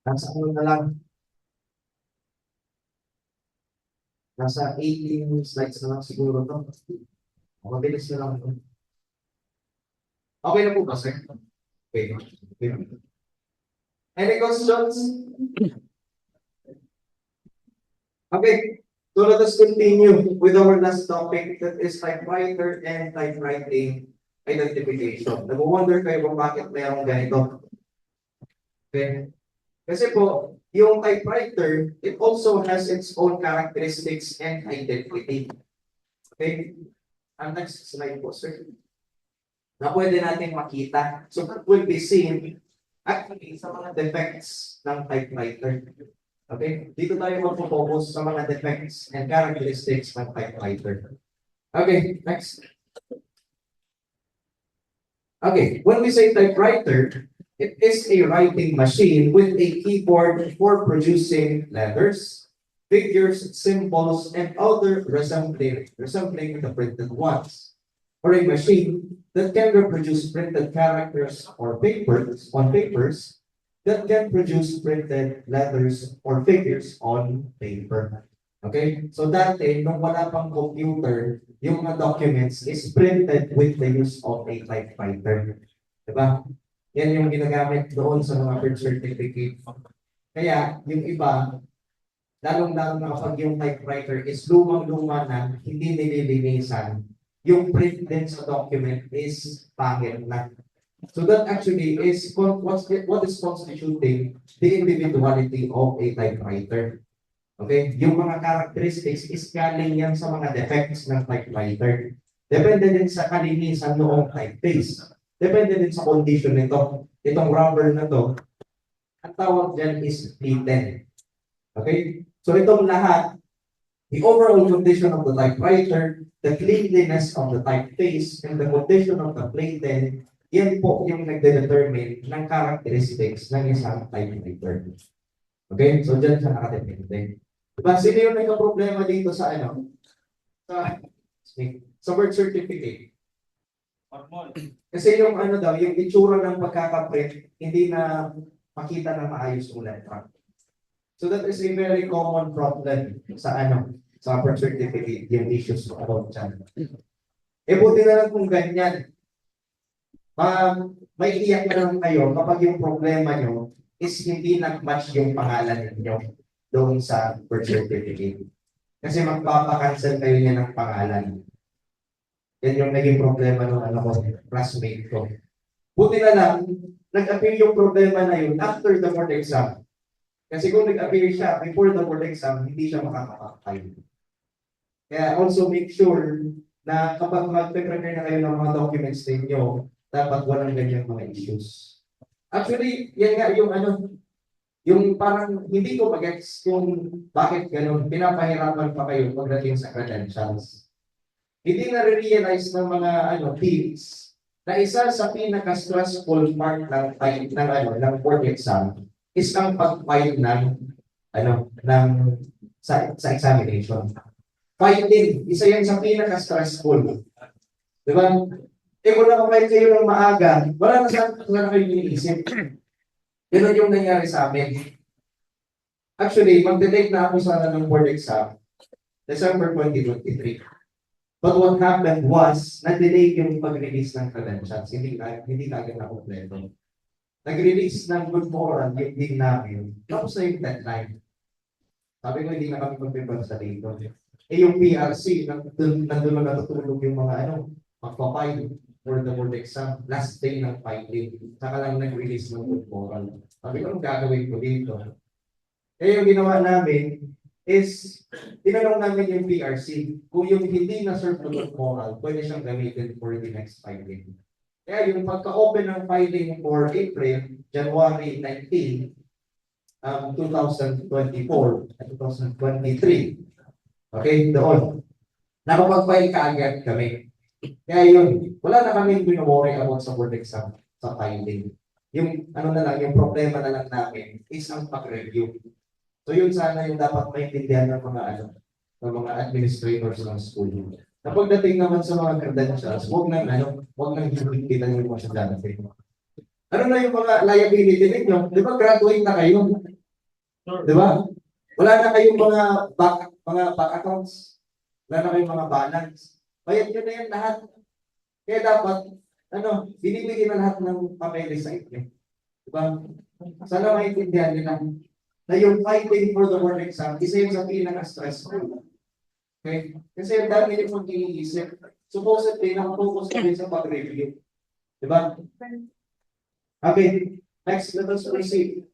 Nasa ano na lang, nasa 18 slides na lang siguro to. Mabilis na lang. Okay na po ba, sir? Okay. Okay. Any questions? Okay. So let us continue with our last topic, that is typewriter and typewriting identification. Nag-wonder kayo kung bakit mayroong ganito. Okay. Kasi po, yung typewriter, it also has its own characteristics and identity. Okay? Ang next slide po, sir, na pwede natin makita. So that will be seen actually sa mga defects ng typewriter. Okay? Dito tayo mag-focus sa mga defects and characteristics ng typewriter. Okay, next. Okay, when we say typewriter, it is a writing machine with a keyboard for producing letters, figures, symbols, and other resembling the printed ones. Or a machine that can reproduce printed characters or papers that can produce printed letters or figures on paper. Okay? So dati, nung wala pang computer, yung mga documents is printed with the use of a typewriter. Diba? Yan yung ginagamit doon sa mga birth certificate. Kaya, yung iba, lalong-lalo na kapag yung typewriter is lumang-luma na, hindi nililinisan, yung print din sa document is pangit na. So that actually is what is constituting the individuality of a typewriter. Okay? Yung mga characteristics is galing yan sa mga defects ng typewriter. Depende din sa kalinisan noong typeface. Depende din sa condition nito. Itong rubber na to, ang tawag dyan is P10. Okay? So itong lahat, the overall condition of the typewriter, the cleanliness of the typeface, and the condition of the platen, yan po yung nagde-determine ng characteristics ng isang typewriter. Okay? So dyan siya nakadepende. Diba? Sino yung nagka-problema dito sa ano? Sa birth certificate? Kasi yung ano daw, yung itsura ng pagkakaprint, hindi na makita na maayos yung letra. So that is a very common problem sa ano, sa birth certificate, yung issues about dyan. Eh buti na lang kung ganyan. May iyak na lang kayo kapag yung problema nyo is hindi nag-match yung pangalan ninyo doon sa birth certificate. Kasi magpapakancel kayo niya ng pangalan. Yan yung naging problema ng ano ko, classmate ko. Buti na lang, nag-appear yung problema na yun after the board exam. Kasi kung nag-appear siya before the board exam, hindi siya makakapag-file. Kaya also make sure na kapag mag-prepare na kayo ng mga documents ninyo, dapat walang ganyan mga issues. Actually, yan nga yung ano, yung parang hindi ko mag-gets kung bakit ganun, pinapahirapan pa kayo pagdating sa credentials. Hindi na-realize ng mga teams na isa sa pinaka-stressful part ng board exam is ang pag-file sa examination. Filing, isa yan sa pinaka-stressful. Di ba? Kung nakapile kayo ng maaga, wala na saan kayo iniisip. Ganun yung nangyari sa amin. Actually, mag-delay na ako sana ng board exam, December 2023. But what happened was, na-delay yung pag-release ng credentials. Hindi agad na kompleto. Nag-release ng good moral yung din namin. Tapos na yung deadline. Sabi ko, hindi na kami mag-prepare sa dito. Eh yung PRC, nandun na natutulog yung mga magpa-file for the board exam. Last day ng filing. Saka lang nag-release ng good moral. Sabi ko, anong gagawin ko dito? Eh yung ginawa namin is, tinanong namin yung PRC, kung yung hindi na-serve ng good moral, pwede siyang gamitin for the next filing. Kaya yung pagka-open ng filing for April, January 19, 2024 at 2023. Okay, doon. Nakapag-file ka agad kami. Kaya yun, wala na kami binumori about sa board exam, sa filing. Yung yung problema na lang namin is ang pag-review. So yun sana yung dapat maintindihan ng mga administrators ng school. Na pagdating naman sa mga credentials, huwag nang hihigpitan yung mga dadating. Ano na yung mga liability ninyo? Di ba graduate na kayo? Di ba? Wala na kayong mga back accounts. Wala na kayong mga balance. Bayad nyo na yan lahat. Kaya dapat, binibigyan na lahat ng papeles sa inyo. Di ba? Sana maintindihan nila na yung fighting for the board exam, isa yung sa pinaka-stressful. Okay? Kasi ang dami niyo pong iniisip. Supposedly, nakafocus ka din sa pag-review. Di ba? Okay. Next, let us proceed.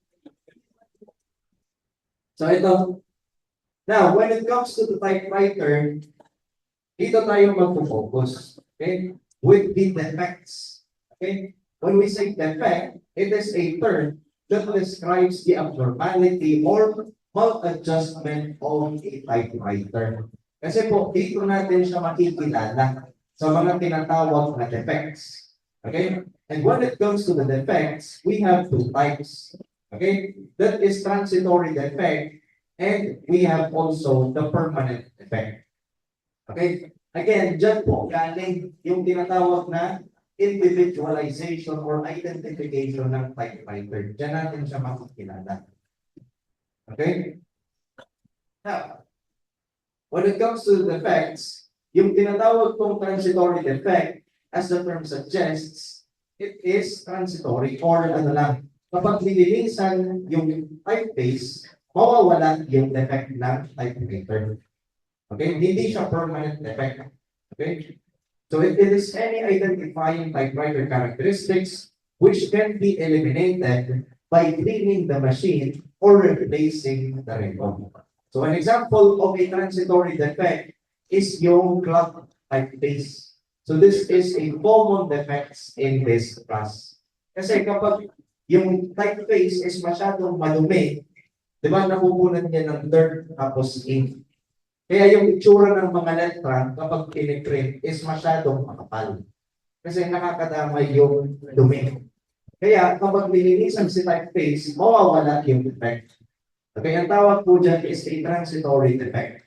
So ito. Now, when it comes to the typewriter, dito tayo mag-focus. Okay? With the defects. Okay? When we say defect, it is a term that describes the abnormality or maladjustment of a typewriter. Kasi po, dito natin siya makikilala sa mga tinatawag na defects. Okay? And when it comes to the defects, we have two types. Okay? That is transitory defect, and we have also the permanent defect. Okay? Again, dyan po galing yung tinatawag na individualization or identification ng typewriter. Diyan natin siya makikilala. Okay? Now, when it comes to the defects, yung tinatawag kong transitory defect, as the term suggests, it is transitory or ano lang, kapag nililisan yung typeface, mawawala yung defect ng typewriter. Okay? Hindi siya permanent defect. Okay? So if it is any identifying typewriter characteristics which can be eliminated by cleaning the machine or replacing the ribbon. So an example of a transitory defect is yung clock typeface. So this is a common defects in this class. Kasi kapag yung typeface is masyadong madumi, di ba napupunan niya ng dirt tapos ink. Kaya yung itsura ng mga letra kapag piniprint is masyadong makapal. Kasi nakakadamay yung dumi. Kaya kapag nilinisan si typeface, mawawala yung defect. Okay, ang tawag po dyan is a transitory defect.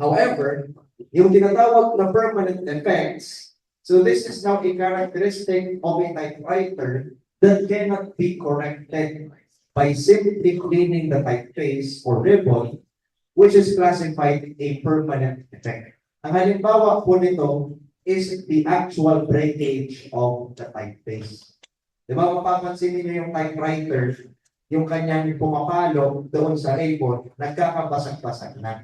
However, yung tinatawag na permanent defects, so this is now a characteristic of a typewriter that cannot be corrected by simply cleaning the typeface or ribbon, which is classified a permanent defect. Ang halimbawa po nito is the actual breakage of the typeface. Di ba, mapapansin niyo yung typewriter, yung kanyang pumapalo doon sa ribbon, nagkakabasag-basag na.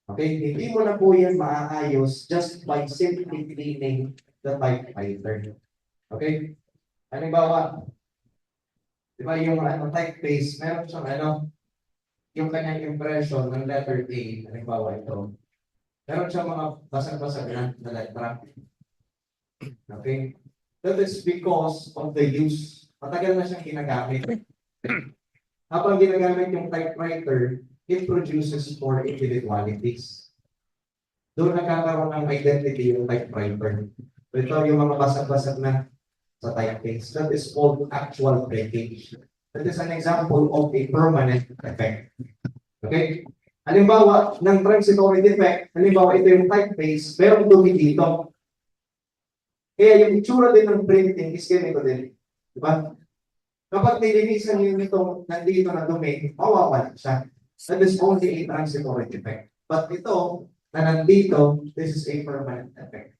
Okay, hindi mo na po yan maaayos just by simply cleaning the typewriter. Okay? Halimbawa, di ba yung typeface, meron siyang yung kanyang impression ng letter A, halimbawa ito, meron siyang mga basag-basag na letra. Okay? That is because of the use. Matagal na siyang ginagamit. Habang ginagamit yung typewriter, it produces more individualities. Doon nagkakaroon ng identity yung typewriter. So ito yung mga basag-basag na sa typeface. That is called actual breakage. That is an example of a permanent defect. Okay? Halimbawa, ng transitory defect, halimbawa ito yung typeface, pero dumi dito. Kaya yung itsura din ng printing is ganito din. Diba? Kapag nilinisan yung itong nandito na dumi, mawawala siya. That is only a transitory defect. But ito, na nandito, this is a permanent defect.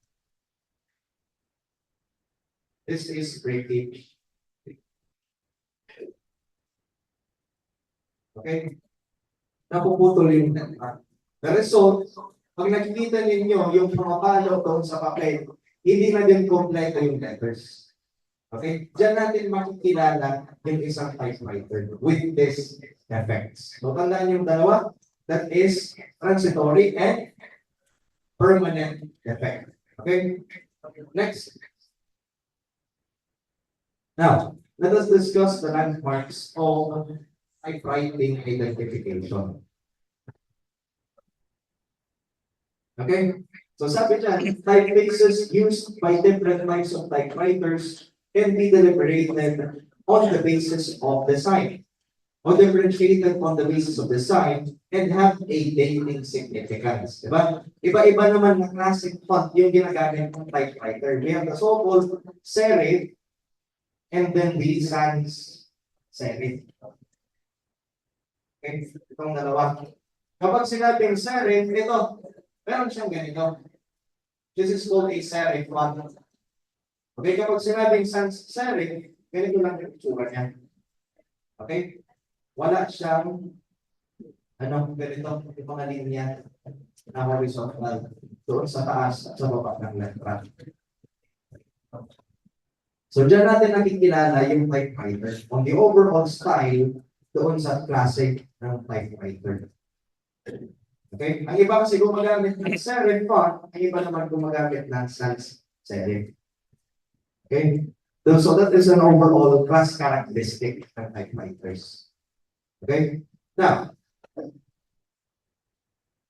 This is breakage. Okay? Napuputol yung letra. The result, pag nakikita ninyo yung pumapalo doon sa papel, hindi na din kompleto yung letters. Okay? Diyan natin makikilala yung isang typewriter with this effects. So, tandaan yung dalawa. That is transitory and permanent effect. Okay? Next. Now, let us discuss the landmarks of typewriting identification. Okay? So sabi dyan, typefaces used by different types of typewriters can be deliberated on the basis of design, or differentiated on the basis of design, and have a dating significance. Diba? Iba-iba naman na classic font yung ginagamit ng typewriter. We have the so-called serif, and then the sans serif. Okay, itong dalawa. Kapag sinabing serif, ito, meron siyang ganito. This is called a serif font. Okay, kapag sinabing sans serif, ganito lang yung itsura niya. Okay? Wala siyang, ganito, yung mga linya na horizontal doon sa taas at sa baba ng letra. So, dyan natin nakikilala yung typewriter. On the overall style, doon sa klase ng typewriter. Okay? Ang iba kasi gumagamit ng serif font, ang iba naman gumagamit ng sans serif. Okay? So, that is an overall class characteristic ng typewriters. Okay? Now,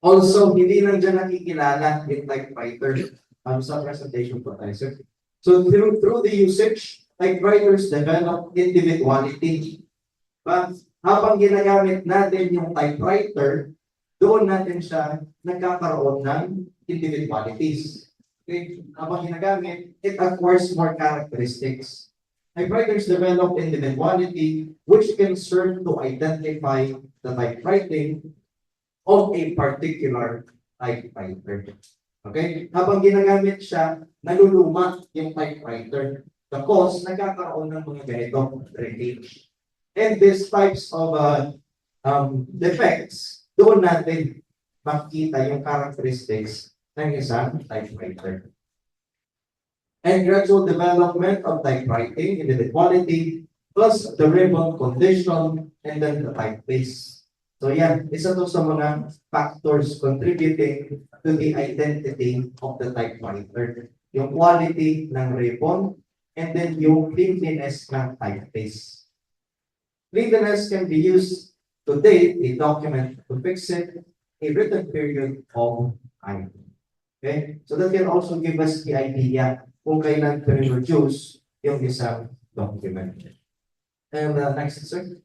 also, hindi lang dyan nakikilala yung typewriter sa presentation po tayo. So through the usage, typewriters develop individuality. But habang ginagamit natin yung typewriter, doon natin siya nagkakaroon ng individualities. Okay? Habang ginagamit, it acquires more characteristics. Typewriters develop individuality which can serve to identify the typewriting of a particular typewriter. Okay? Habang ginagamit siya, naluluma yung typewriter. Tapos, nagkakaroon ng mga ganitong breakage. And these types of defects, doon natin makita yung characteristics ng isang typewriter. And gradual development of typewriting, individuality, plus the ribbon condition, and then the typeface. So yan, isa to sa mga factors contributing to the identity of the typewriter. Yung quality ng ribbon and then yung cleanliness ng typeface. Cleanliness can be used to date a document, to fix it, a written period of time. Okay? So that can also give us the idea kung kailan to-reproduce yung isang document. And next, sir.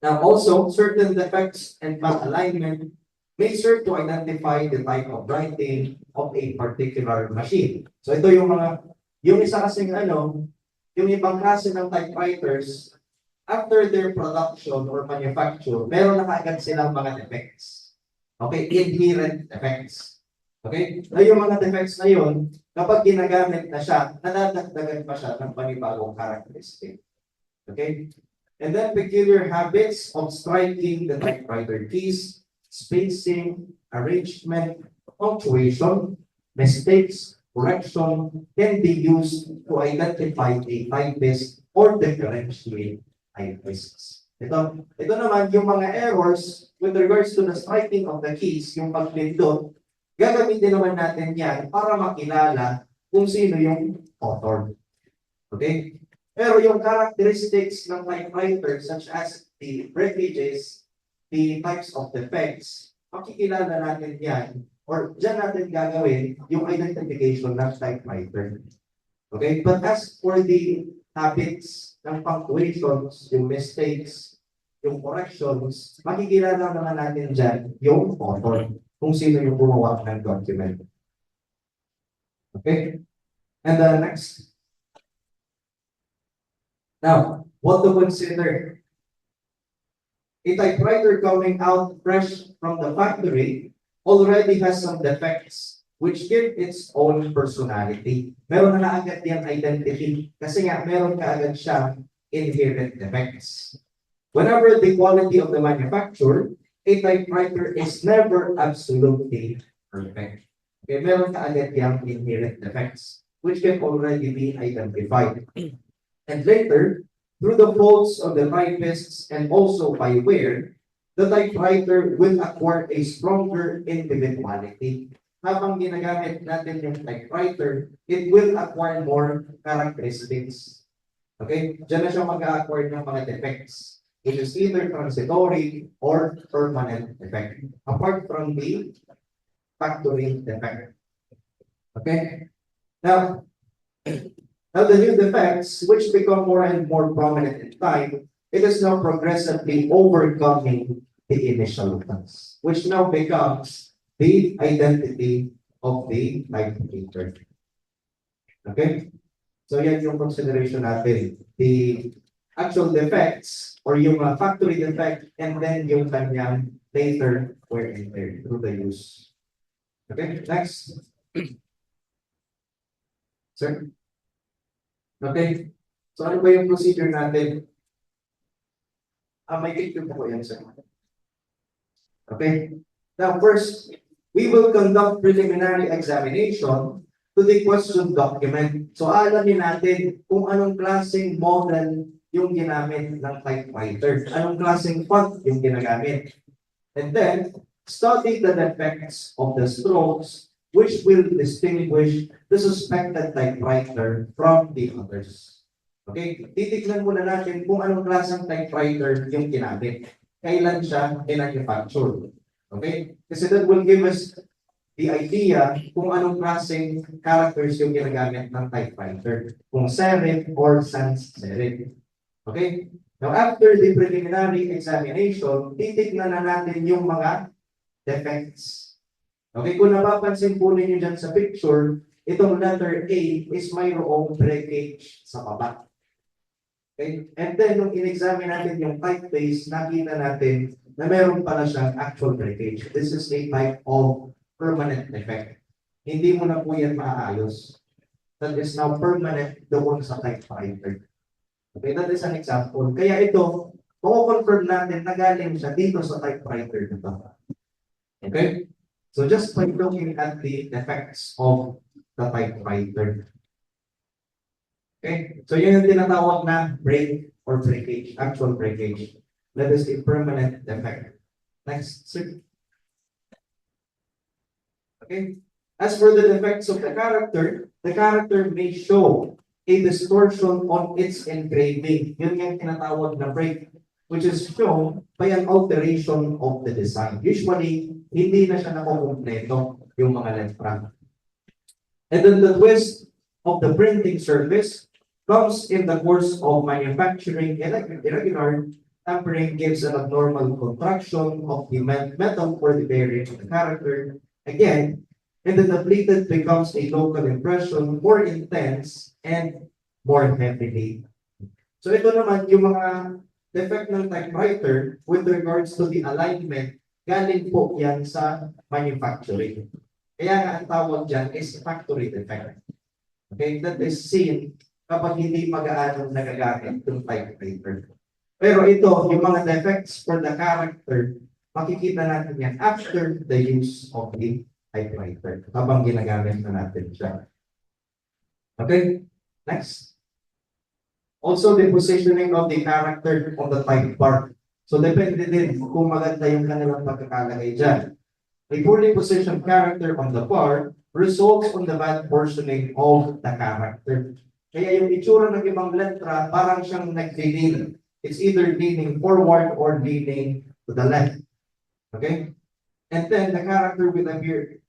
Now also, certain defects and misalignment may serve to identify the type of writing of a particular machine. So ito yung yung isa kasing yung ibang klase ng typewriters, after their production or manufacture, meron na kaagad silang mga defects. Okay, inherent defects. Okay, na yung mga defects na yun, kapag ginagamit na siya, nadadagdagan pa siya ng panibagong characteristic. Okay? And then peculiar habits of striking the typewriter keys, spacing, arrangement, punctuation, mistakes, correction can be used to identify a typist or differentiate typists. Ito naman yung mga errors with regards to the striking of the keys, yung pagpindot, gagamitin naman natin yan para makilala kung sino yung author. Okay? Pero yung characteristics ng typewriter such as the breakages, the types of defects, makikilala natin yan or dyan natin gagawin yung identification ng typewriter. Okay? But as for the habits ng punctuations, yung mistakes, yung corrections, makikilala naman natin dyan yung author, kung sino yung gumawa ng document. Okay? And next. Now, what to consider? A typewriter coming out fresh from the factory already has some defects which give its own personality. Meron na agad yung identity kasi nga meron kaagad siyang inherent defects. Whenever the quality of the manufacturer, a typewriter is never absolutely perfect. Okay, meron kaagad yung inherent defects which can already be identified. And later, through the faults of the typists and also by wear, the typewriter will acquire a stronger individuality. Habang ginagamit natin yung typewriter, it will acquire more characteristics. Okay? Diyan na siya mag-acquire ng mga defects. It is either transitory or permanent defect, apart from the factory defect. Okay? Now the new defects, which become more and more prominent in time, it is now progressively overcoming the initial ones, which now becomes the identity of the typewriter. Okay? So yan yung consideration natin. The actual defects or yung factory defect, and then yung kanyang later wear and tear through the use. Okay, next. Sir? Okay. So ano ba yung procedure natin? May picture po yan, sir. Okay. Now, first, we will conduct preliminary examination to the question document. So, alamin natin kung anong klaseng model yung ginamit ng typewriter. Anong klaseng font yung ginagamit. And then, study the defects of the strokes which will distinguish the suspected typewriter from the others. Okay? Titignan muna natin kung anong klaseng typewriter yung ginamit. Kailan siya manufactured. Okay? Kasi that will give us the idea kung anong klaseng characters yung ginagamit ng typewriter. Kung serif or sans serif. Okay? Now, after the preliminary examination, titignan na natin yung mga defects. Okay, kung napapansin po ninyo dyan sa picture, itong letter A is mayroong breakage sa baba. Okay, and then nung in-examine natin yung typeface, nakita natin na meron pala siyang actual breakage. This is a type of permanent defect. Hindi mo na po yan maayos. That is now permanent doon sa typewriter. Okay, that is an example. Kaya ito, confirm natin na galing siya dito sa typewriter nito. Okay? So just by looking at the effects of the typewriter. Okay? So yun yung tinatawag na break or breakage, actual breakage. That is a permanent defect. Next, sir. Okay? As for the defects of the character may show a distortion on its engraving. Yun yung tinatawag na break, which is shown by an alteration of the design. Usually, hindi na siya nakukumpleto yung mga letra. And then the twist of the printing surface comes in the course of manufacturing irregular tampering gives an abnormal contraction of the metal for the bearing of the character. Again, and then the pleated becomes a local impression, more intense and more heavily. So ito naman yung mga defect ng typewriter with regards to the alignment, galing po yan sa manufacturing. Kaya nga ang tawag dyan is factory defect. Okay, that is seen kapag hindi mag-aanong nagagamit yung typewriter. Pero ito, yung mga defects for the character, makikita natin yan after the use of the typewriter, habang ginagamit na natin siya. Okay, next. Also, the positioning of the character on the type bar. So, depende din kung maganda yung kanilang pagkakalagay dyan. A poorly positioned character on the bar results on the bad portioning of the character. Kaya yung itsura ng ibang letra, parang siyang nag-lean. It's either leaning forward or leaning to the left. Okay? And then, the character will appear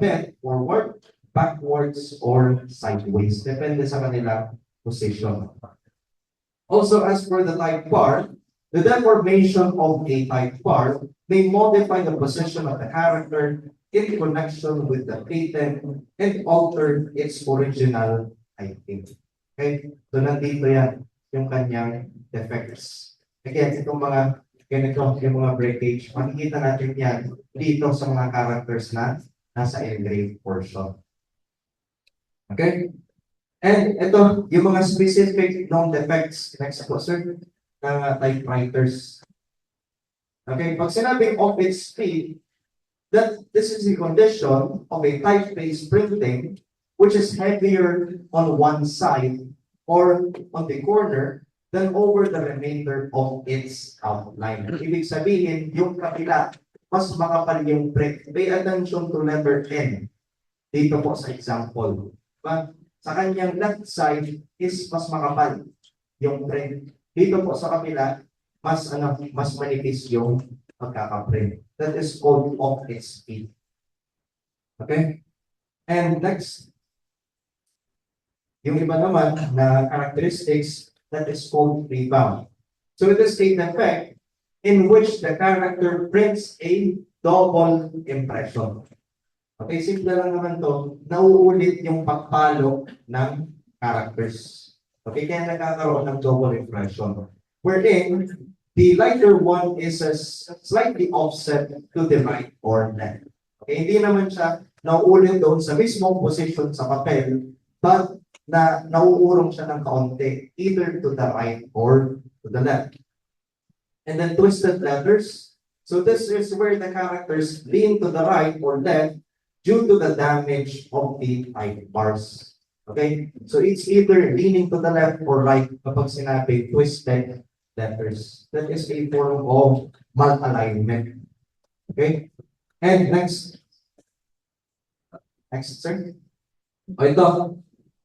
bent forward, backwards, or sideways. Depende sa kanilang position. Also, as for the type bar, the deformation of a type bar may modify the position of the character in connection with the patent and alter its original typing. Okay? So, nandito yan yung kanyang defects. Again, itong mga ganito, yung mga breakage, makikita natin yan dito sa mga characters na nasa engraved portion. Okay? And ito, yung mga specific known defects, next po sir, ng typewriters. Okay, pag sinabing of its speed, that this is the condition of a typeface printing which is heavier on one side or on the corner than over the remainder of its outline. Ibig sabihin, yung kapila, mas makapal yung print. Pay attention to letter N. Dito po sa example. But sa kanyang left side is mas makapal yung print. Dito po sa kabila, mas manipis yung pagkakaprint. That is called of its speed. Okay? And next, yung iba naman na characteristics, that is called rebound. So it is a defect in which the character prints a double impression. Okay, simple lang naman to, nauulit yung pagpalo ng characters. Okay, kaya nagkakaroon ng double impression. Wherein, the lighter one is slightly offset to the right or left. Okay, hindi naman siya nauulit doon sa mismong position sa papel, but nauurong siya ng kaunti, either to the right or to the left. And then twisted letters. So this is where the characters lean to the right or left due to the damage of the type bars. Okay? So it's either leaning to the left or right kapag sinabi twisted letters. That is a form of malalignment. Okay? And next. Next, sir. O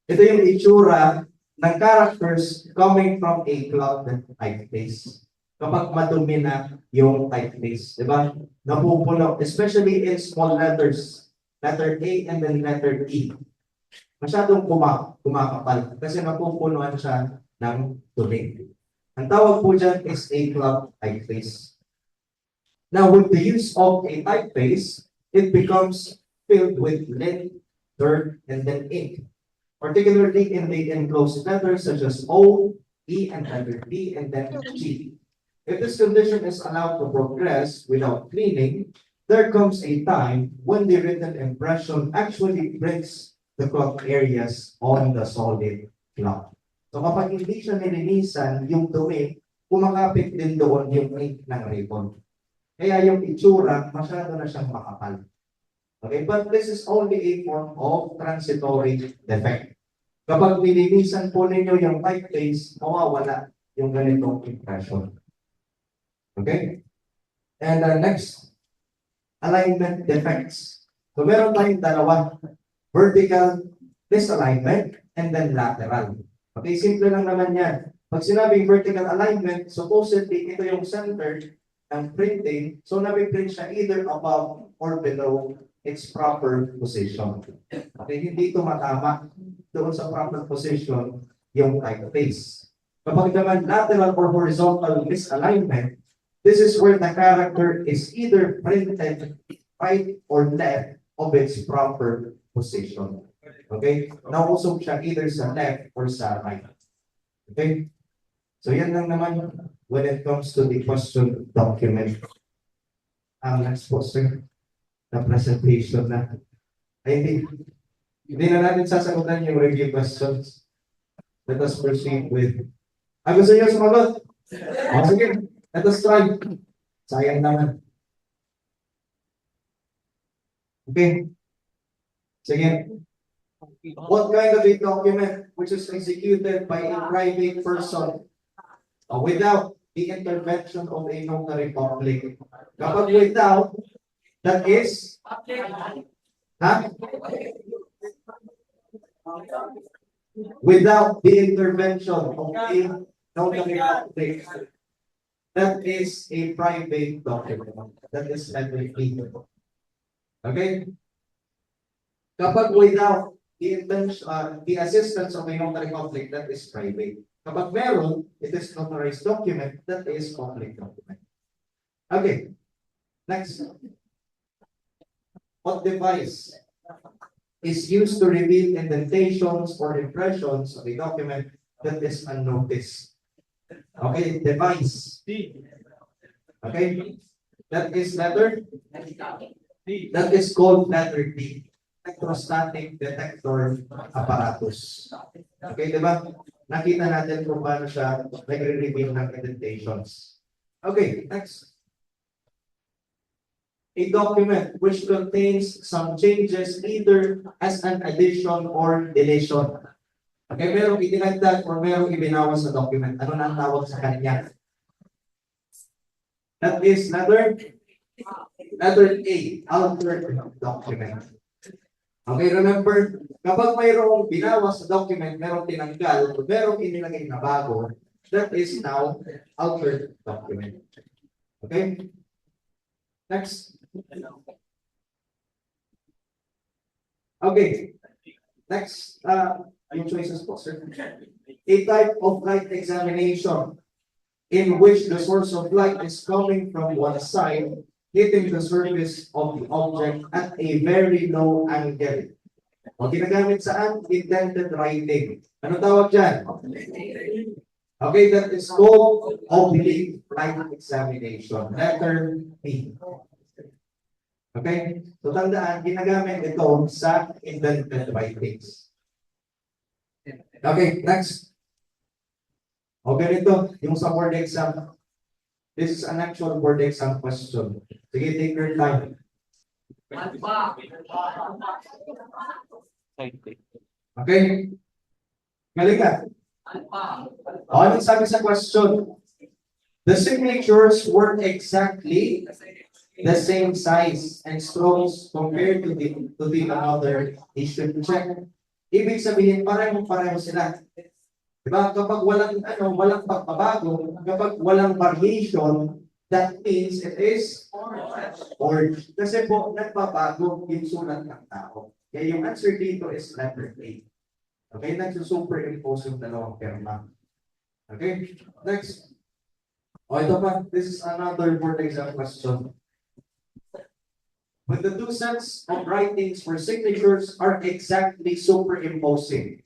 ito yung itsura ng characters coming from a clouded typeface. Kapag madumi na yung typeface, di ba? Napupuno, especially in small letters, letter A and then letter E. Masyadong kumakapal kasi napupunuan siya ng dumi. Ang tawag po dyan is a cloud typeface. Now, with the use of a typeface, it becomes filled with lint, dirt, and then ink. Particularly in the enclosed letters such as O, E, and letter D, and then G. If this condition is allowed to progress without cleaning, there comes a time when the written impression actually prints the cloth areas on the solid cloth. So kapag hindi siya nilinisan, yung dumi, kumakapit din doon yung ink ng ribbon. Kaya yung itsura, masyado na siyang makapal. Okay, but this is only a form of transitory defect. Kapag nilinisan po ninyo yung typeface, mawawala yung ganitong impression. Okay? And next, alignment defects. So meron tayong dalawa, vertical misalignment and then lateral. Okay, simple lang naman yan. Pag sinabing vertical alignment, supposedly ito yung center ng printing, so nabiprint siya either above or below its proper position. Okay, hindi ito matama doon sa proper position yung typeface. Kapag naman lateral or horizontal misalignment, this is where the character is either printed right or left of its proper position. Okay? Nausog siya either sa left or sa right. Okay? So yan lang naman when it comes to the question document. Next po, sir. Na presentation na. Hindi na natin sasagutan yung review questions. Let us proceed with... gusto niyo sumagot? Sige. Let us try. Sayang naman. Okay. Sige. What kind of a document which is executed by a private person without the intervention of a notary public? Kapag without, that is? Without the intervention of a notary public, that is a private document. That is everything. Okay? Kapag without the assistance of a notary public, that is private. Kapag meron, it is notarized document, that is public document. Okay. Next. What device is used to reveal indentations or impressions of a document that is unnoticed? Okay, device. Okay, that is letter. That is called letter D. Electrostatic detector apparatus. Okay, di ba? Nakita natin kung paano siya nagre-reveal ng indentations. Okay, next. A document which contains some changes either as an addition or deletion. Okay, merong idinagdag or merong ibinawas sa document. Ano na ang tawag sa kanya? That is letter A, altered document. Okay, remember, kapag mayroong binawas sa document, merong tinanggal, o merong inilagay na bago, that is now altered document. Okay? Next. Okay. Next, yung choices po, sir. A type of light examination in which the source of light is coming from one side, hitting the surface of the object at a very low angle. O ginagamit saan? Indented writing. Ano tawag dyan? Okay, that is called oblique writing examination. Letter B. Okay? So tandaan, ginagamit ito sa indented writings. Okay, next. O ganito, yung sa board exam. This is an actual board exam question. Sige, take your time. Okay? Galing ka. O, anong sabi sa question? The signatures were exactly the same size and strokes compared to the other issue check. Ibig sabihin, pareho sila. Diba? Kapag walang pagbabago, kapag walang variation, that means it is forged. Kasi po, nagbabago yung sulat ng tao. Kaya yung answer dito is letter A. Okay, nagsusuperimpose yung dalawang perma. Okay, next. O, ito pa. This is another board exam question. When the two sets of writings or signatures are exactly superimposing,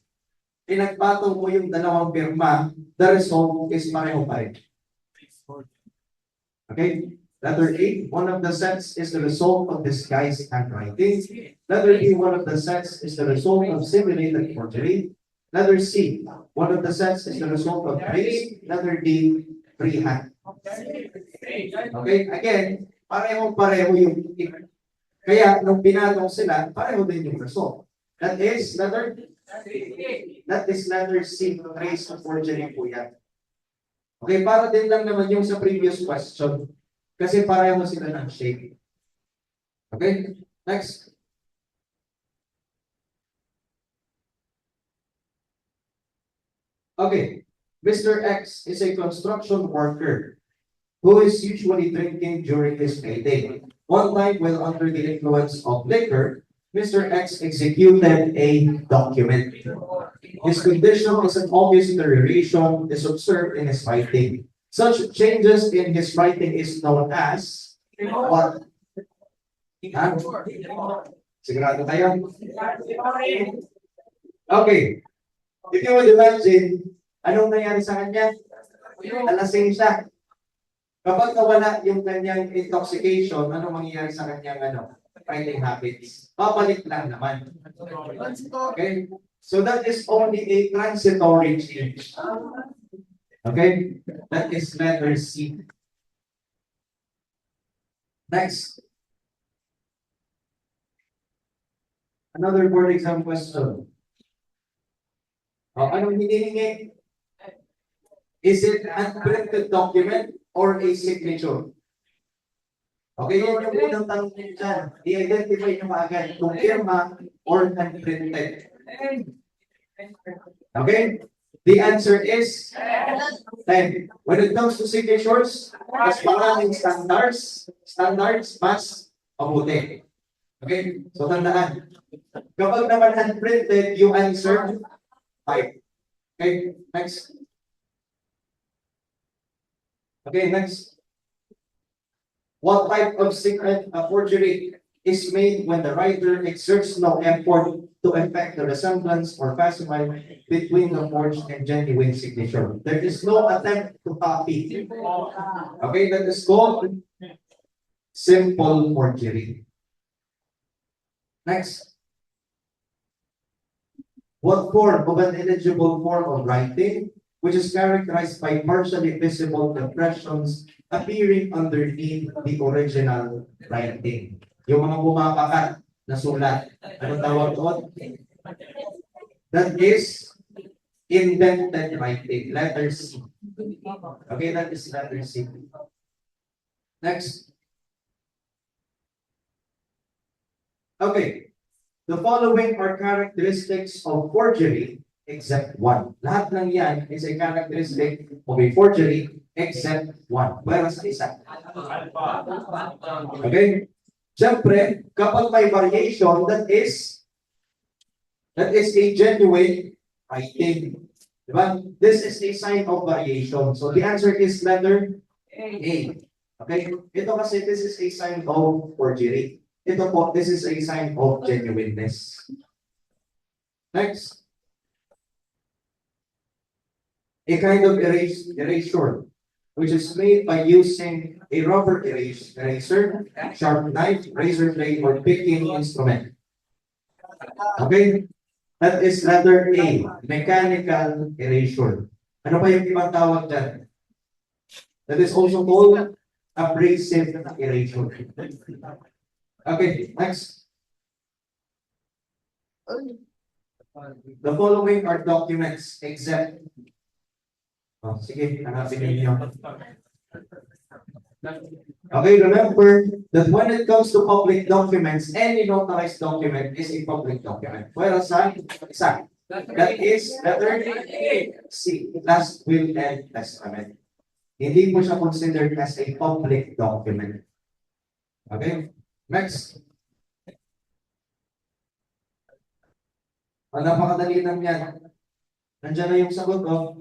pinagpatong mo yung dalawang pirma, the result is pareho pa rin. Okay? Letter A, one of the sets is the result of disguised handwriting. Letter B, one of the sets is the result of simulated forgery. Letter C, one of the sets is the result of trace. Letter D, freehand. Okay? Again, pareho yung kaya nung pinatong sila, pareho din yung result. That is letter C, trace of forgery po yan. Okay, para din lang naman yung sa previous question. Kasi pareho sila ng shape. Okay, next. Okay, Mr. X is a construction worker who is usually drinking during his payday. One night, while under the influence of liquor, Mr. X executed a document. His condition is an obvious deterioration is observed in his writing. Such changes in his writing is known as what? Sigurado tayo? Okay. If you would imagine, anong nangyari sa kanya? Nalasing siya. Kapag nawala yung kanyang intoxication, ano mangyayari sa kanyang writing habits? Babalik lang naman. Okay? So that is only a transitory change. Okay? That is letter C. Next. Another board exam question. Anong hinihingi? Is it an printed document or a signature? Okay, yun yung unang tanong nyo dyan. I-identify nyo maagad kung firma or unprinted. Okay? The answer is 10. When it comes to signatures, mas maraming standards mas mabuti. Okay? So tandaan. Kapag naman unprinted, you answer 5. Okay? Next. Okay, next. What type of secret forgery is made when the writer exerts no effort to effect the resemblance or facsimile between the forged and genuine signature? There is no attempt to copy. Okay, that is called simple forgery. Next. What form of an illegible form of writing, which is characterized by partially visible impressions appearing underneath the original writing? Yung mga bumabakat na sulat. Anong tawag doon? That is indented writing. Letter C. Okay, that is letter C. Next. Okay. The following are characteristics of forgery except one. Lahat ng yan is a characteristic of a forgery except one. Pwera sa isa. Okay? Siyempre, kapag may variation, that is a genuine writing. Diba? This is a sign of variation. So the answer is letter A. Okay? Ito kasi, this is a sign of forgery. Ito po, this is a sign of genuineness. Next. A kind of erasure, which is made by using a rubber eraser, sharp knife, razor blade, or picking instrument. Okay? That is letter A, mechanical erasure. Ano pa yung ibang tawag dyan? That is also called abrasive erasure. Okay, next. The following are documents except. Oh, sige, hanapin ninyo. Okay, remember that when it comes to public documents, any notarized document is a public document. Well, isa. That is letter C, last will and testament. Hindi po siya considered as a public document. Okay, next. Napakadali lang yan. Nandiyan na yung sagot, oh.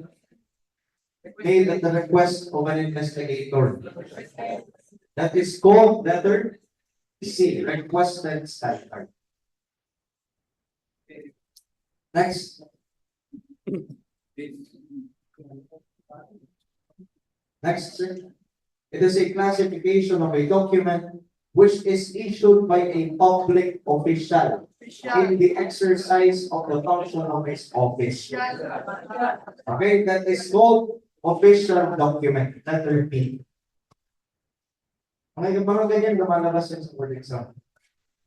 Made at the request of an investigator. That is called letter C, requested standard. Next. Next, sir. It is a classification of a document which is issued by a public official in the exercise of the function of his office. Okay, that is called official document, letter B. Okay, mga ganyan lumalabas yan sa board exam.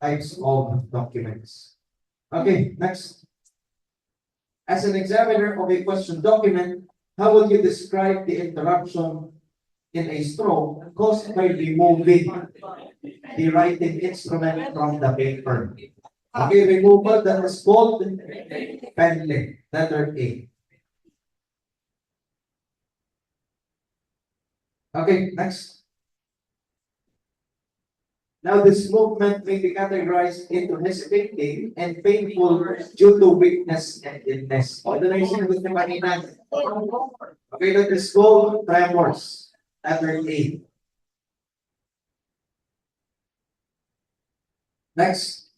Types of documents. Okay, next. As an examiner of a question document, how would you describe the interruption in a stroke caused by removing the writing instrument from the paper? Okay, removal that is called pending, letter A. Okay, next. Now, this movement may be categorized into hesitating and painful due to weakness and illness. O, ito na yung sinagot niya kanina. Okay, that is called tremors, letter A. Next.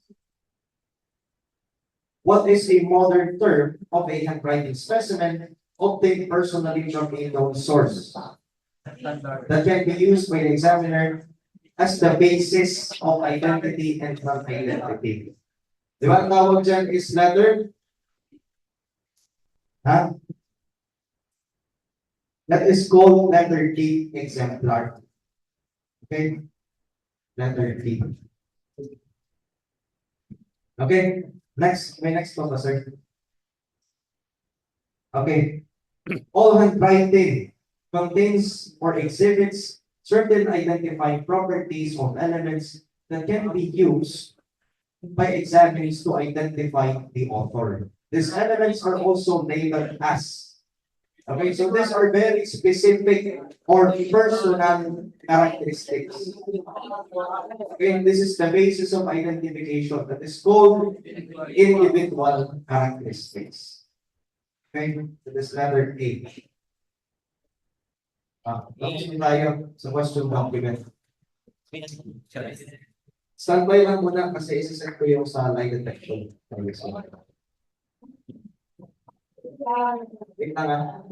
What is a modern term of a handwriting specimen obtained personally from a known source that can be used by the examiner as the basis of identity and non-identity? Di ba ang tawag dyan is letter? Huh? That is called letter D, exemplar. Okay? Letter D. Okay? Next, may next po ba, sir? Okay. All handwriting contains or exhibits certain identifying properties of elements that can be used by examiners to identify the author. These elements are also labeled as. Okay, so these are very specific or personal characteristics. Okay, this is the basis of identification that is called individual characteristics. Okay, so this letter A. Tapos tayo sa question document. Standby lang muna kasi isa-set ko yung sa lie detection. Wait na nga.